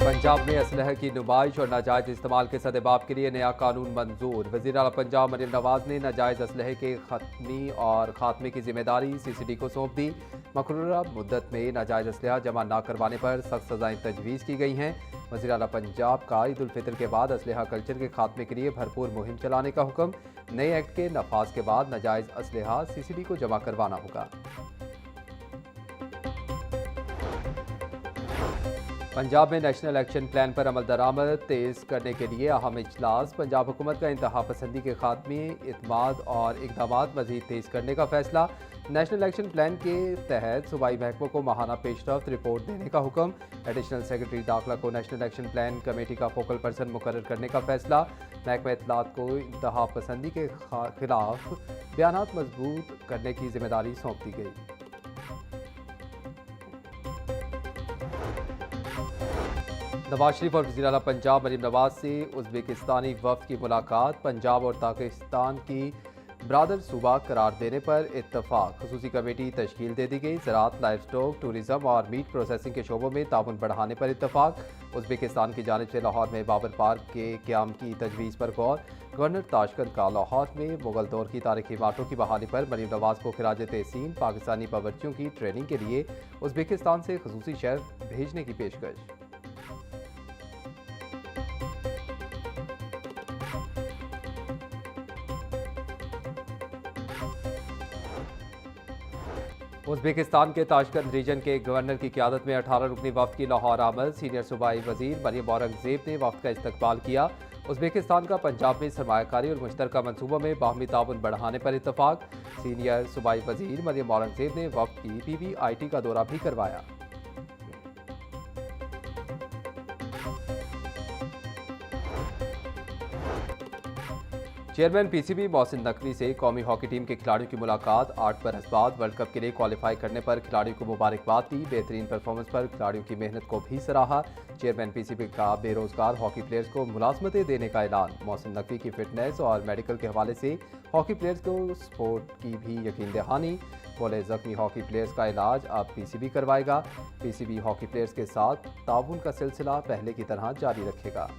पंजाब में असलहे की नुमाइश और नाजायज इस्तेमाल के सदेबाब के लिए नया कानून मंजूर। वज़ीर आला पंजाब मरीम नवाज ने नाजायज असलहे के खत्मी और खात्मे की जिम्मेदारी CCD को सौंप दी। मकरूरा मुद्दत में नाजायज असलहा जमा न करवाने पर सख्त सजाएं तजवीज़ की गई हैं। वज़ीर आला पंजाब का ईद उल फितर के बाद असलहा कल्चर के खात्मे के लिए भरपूर मुहिम चलाने का हुक्म। नए एक्ट के नफाज के बाद नाजायज असलहा CCD को जमा करवाना होगा। पंजाब में नेशनल एक्शन प्लान पर अमल दरामद तेज करने के लिए अहम इजलास। पंजाब हुकूमत का इंतहा पसंदी के खात्मे, इतमाद और इकदामात मजीद तेज करने का फैसला। नेशनल एक्शन प्लान के तहत सूबाई महकमों को माहाना पेशरफ्त रिपोर्ट देने का हुक्म। एडिशनल सेक्रेटरी दाखिला को नेशनल एक्शन प्लान कमेटी का फोकल पर्सन मुकर्रर करने का फैसला। महकमा इत्तलात को इंतहा पसंदी के खिलाफ बयानात मजबूत करने की जिम्मेदारी सौंप दी गई। नवाज शरीफ और वज़ीर आला पंजाब मरीम नवाज से उज़्बेकिस्तानी वफ़द की मुलाकात। पंजाब और पाकिस्तान की ब्रादर सूबा करार देने पर इत्तफाक। खसूसी कमेटी तश्कील दे दी गई। ज़राअत, लाइव स्टॉक, टूरिज़म और मीट प्रोसेसिंग के शोबों में ताउन बढ़ाने पर इत्तफाक। उज़्बेकिस्तान की जानिब से लाहौर में बाबर पार्क के क़याम की तजवीज़ पर गौर। गवर्नर ताशकंद का लाहौर में मुगल दौर की तारीखी इमारतों की बहाली पर मरीम नवाज को खिराज तहसीन। पाकिस्तानी बावर्चियों की ट्रेनिंग के लिए उज़्बेकिस्तान से खसूसी शहर भेजने की पेशकश। उज़्बेकिस्तान के ताशकंद रीजन के गवर्नर की क़यादत में 18 रुकनी वफ़द की लाहौर आमद। सीनियर सूबाई वज़ीर मरियम औरंगज़ेब ने वफ़द का इस्तकबाल किया। उज़्बेकिस्तान का पंजाब में सरमायाकारी और मुश्तरका मनसूबों में बाहमी ताउन बढ़ाने पर इत्तफाक। सीनियर सूबाई वज़ीर मरियम औरंगज़ेब ने वफ़द की PBIT का दौरा भी करवाया। चेयरमैन PCB मोहसिन नकवी से कौमी हॉकी टीम के खिलाड़ियों की मुलाकात। 8 बरस बाद वर्ल्ड कप के लिए क्वालिफाई करने पर खिलाड़ियों को मुबारकबाद दी। बेहतरीन परफॉर्मेंस पर खिलाड़ियों की मेहनत को भी सराहा। चेयरमैन PCB का बेरोजगार हॉकी प्लेयर्स को मुलाजमतें देने का ऐलान। मोहसिन नकवी की फिटनेस और मेडिकल के हवाले से हॉकी प्लेयर्स को सपोर्ट की भी यकीन दहानी। बोले जख्मी हॉकी प्लेयर्स का इलाज अब PCB करवाएगा। PCB हॉकी प्लेयर्स के साथ ताउन का सिलसिला पहले की तरह जारी रखेगा।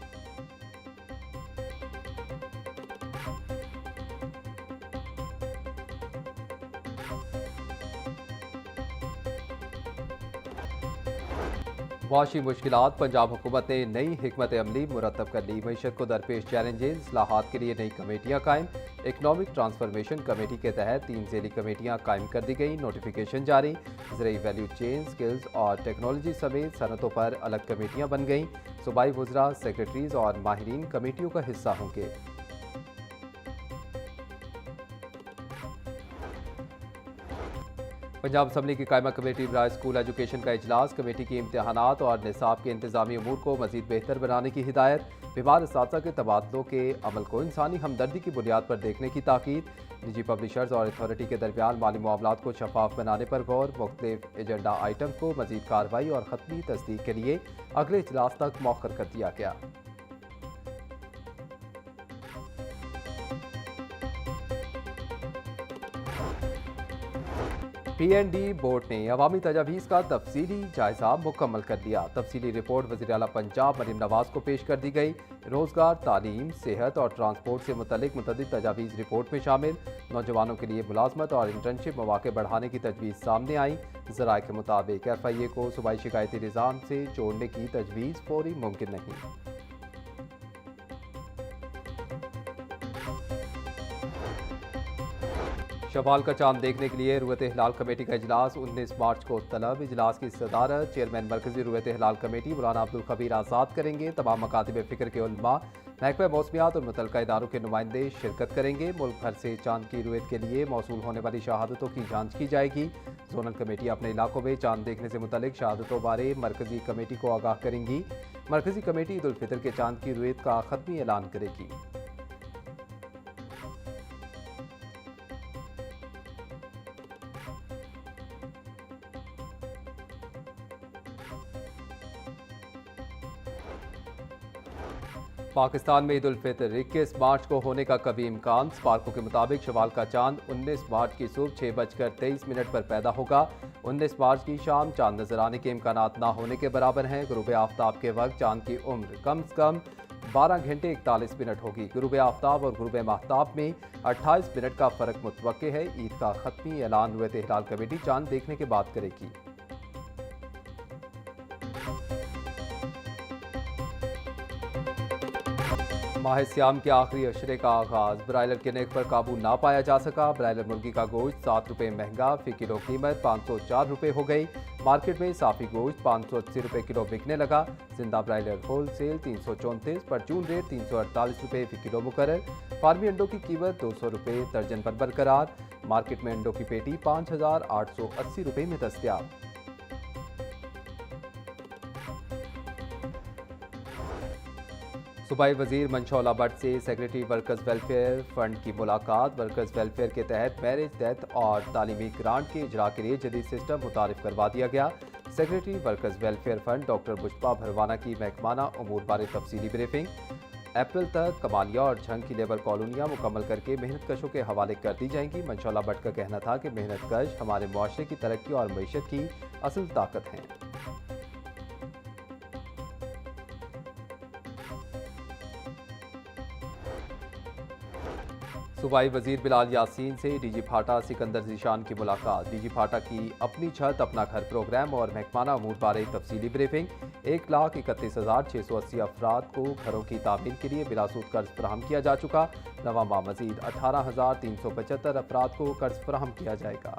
मुआशी मुश्किलात। पंजाब हुकूमत ने नई हिकमत अमली मुरतब कर ली। मीशत को दरपेश चैलेंजेस, इस्लाहात के लिए नई कमेटियाँ कायम। इकनॉमिक ट्रांसफॉर्मेशन कमेटी के तहत 3 ज़ेली कमेटियाँ कायम कर दी गई। नोटिफिकेशन जारी। ज़राई वैल्यू चेन, स्किल्स और टेक्नोलॉजी समेत सनतों पर अलग कमेटियाँ बन गईं। सूबाई वज़रा, सेक्रेटरीज और माहिरीन कमेटियों का हिस्सा होंगे। पंजाब असम्बली की कायमा कमेटी बराए स्कूल एजुकेशन का इजलास। कमेटी की इम्तहानात और निसाब के इंतजामी अमूर को मजीद बेहतर बनाने की हिदायत। बीमार असातिज़ा के तबादलों के अमल को इंसानी हमदर्दी की बुनियाद पर देखने की ताकीद। निजी पब्लिशर्स और अथॉरिटी के दरमियान माली मामलात को शफाफ बनाने पर गौर। मुख्तलिफ एजेंडा आइटम्स को मजीद कार्रवाई और खत्मी तस्दीक के लिए अगले इजलास तक मौखर कर दिया गया। PND बोर्ड ने अवामी तजावीज़ का तफसीली जायजा मुकम्मल कर लिया। तफसीली रिपोर्ट वज़ीर आला पंजाब मरीम नवाज को पेश कर दी गई। रोज़गार, तालीम, सेहत और ट्रांसपोर्ट से मुतल्लिक मुतअद्दिद तजावीज़ रिपोर्ट में शामिल। नौजवानों के लिए मुलाजमत और इंटर्नशिप मौके बढ़ाने की तजवीज़ सामने आई। ज़राए के मुताबिक FIA को सूबाई शिकायती निज़ाम से जोड़ने की तजवीज़ फौरी मुमकिन नहीं। शवाल का चांद देखने के लिए रुयत हिलाल कमेटी का इजलास 19 मार्च को तलब। इजलास की सदारत चेयरमैन मरकजी रुयत हिलाल कमेटी मौलाना अब्दुल खबीर आज़ाद करेंगे। तमाम मकातिब फ़िक्र के उलमा, महकमा मौसमियात और मुतल्लिका इदारों के नुमाइंदे शिरकत करेंगे। मुल्क भर से चांद की रुयत के लिए मौसूल होने वाली शहादतों की जाँच की जाएगी। जोनल कमेटी अपने इलाकों में चांद देखने से मुतल्लिक शहादतों बारे मरकजी कमेटी को आगाह करेंगी। मरकजी कमेटी ईद उल फितर के चांद की रुयत का खत्मी ऐलान करेगी। पाकिस्तान में ईद उल फितर 21 मार्च को होने का कभी इम्कान। स्पार्को के मुताबिक शवाल का चांद 19 मार्च की सुबह 6:23 पर पैदा होगा। 19 मार्च की शाम चांद नजर आने के इम्कानात ना होने के बराबर हैं। गुरूब आफ्ताब के वक्त चांद की उम्र कम से कम 12 घंटे 41 मिनट होगी। गुरूब आफ्ताब और गुरूब महताब में 28 मिनट का फर्क मुतवक्के है। ईद का खत्मी ऐलान रुयत हिलाल कमेटी चांद देखने के बाद करेगी। माह सियाम के आखिरी अशरे का आगाज। ब्रायलर के नेक पर काबू ना पाया जा सका। ब्रायलर मुर्गी का गोश्त 7 रुपये महंगा, फी किलो कीमत 504 रुपये हो गई। मार्केट में साफी गोश्त 580 रुपये किलो बिकने लगा। जिंदा ब्रायलर होल सेल 334, परचून रेट 348 रुपये फी किलो मुकर्रर। फार्मी अंडों की कीमत 200 रुपये दर्जन पर बरकरार। मार्केट में अंडों की पेटी 5,880 रुपये में दस्तयाब। सूबाई वजीर मनशौला भट्ट से सेक्रेटरी वर्कर्स वेलफेयर फंड की मुलाकात। वर्कर्स वेलफेयर के तहत मैरिज, डेथ और तालीमी ग्रांट के इजरा के लिए जदीद सिस्टम मुतारिफ करवा दिया गया। Secretary workers welfare fund doctor Mujtaba Bharwana की महकमाना अमूर बारे तफसीली ब्रीफिंग। अप्रैल तक कमालिया और झंग की लेबर कॉलोनियाँ मुकम्मल करके मेहनत कशों के हवाले कर दी जाएंगी। मनशौला भट्ट का कहना था कि मेहनत कश हमारे मुआशरे की तरक्की और मईशत की असल ताकत हैं। सूबाई वजीर बिलाल यासीन से डीजी फाटा सिकंदर जीशान की मुलाकात। डीजी फाटा की अपनी छत अपना घर प्रोग्राम और महकमाना अमूर बारे तफसीली ब्रीफिंग। 1,31,680 अफराद को घरों की तामीर के लिए बिलासूद कर्ज फराहम किया जा चुका। नवा माह मजीद 18,375 अफराद को कर्ज फराहम किया जाएगा।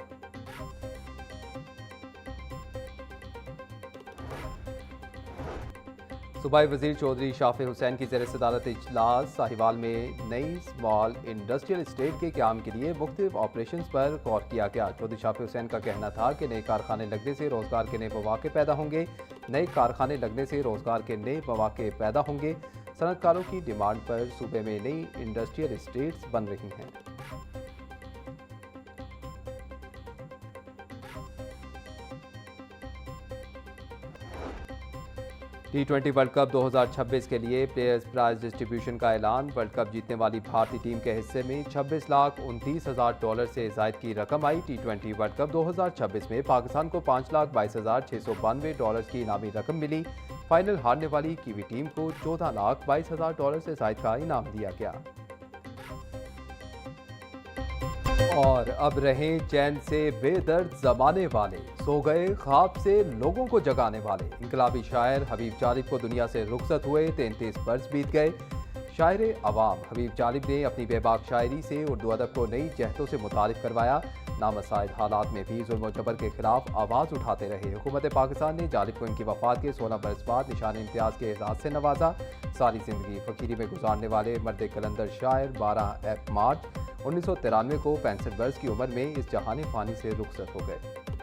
सूबाई वजीर चौधरी शाफे हुसैन की ज़ेर सदारत इजलास। साहिवाल में नई स्मॉल इंडस्ट्रियल स्टेट के क्याम के लिए मुख्तलिफ ऑपरेशन पर गौर किया गया। चौधरी शाफे हुसैन का कहना था कि नए कारखाने लगने से रोजगार के नए मौके पैदा होंगे। नए कारखाने लगने से रोजगार के नए मौके पैदा होंगे। सनतकारों की डिमांड पर सूबे में नई इंडस्ट्रियल स्टेट्स बन रही हैं। T20 वर्ल्ड कप 2026 के लिए प्लेयर्स प्राइज डिस्ट्रीब्यूशन का ऐलान। वर्ल्ड कप जीतने वाली भारतीय टीम के हिस्से में $26,29,000 से ज़ायद की रकम आई। T20 वर्ल्ड कप 2026 में पाकिस्तान को $5,22,692 की इनामी रकम मिली। फाइनल हारने वाली कीवी टीम को $14,22,000 से ज़ायद का इनाम दिया गया। और अब रहें चैन से बेदर्द जमाने वाले, सो गए ख्वाब से लोगों को जगाने वाले। इनकलाबी शायर हबीब जालिब को दुनिया से रुखसत हुए 33 बरस बीत गए। शायर अवाम हबीब जालिब ने अपनी बेबाक शायरी से उर्दू अदब को नई जहतों से मुतारिफ करवाया। नामसाइद हालात में भी जुल्म और जबर के खिलाफ आवाज़ उठाते रहे। हुकूमत पाकिस्तान ने जालिब को इनकी वफात के 16 बरस बाद निशान इम्तियाज़ के एजाज़ से नवाजा। सारी ज़िंदगी फ़कीरी में गुजारने वाले मर्द कलंदर शायर 12 मार्च 1993 को 65 वर्ष की उम्र में इस जहान फ़ानी से रुखसत हो गए।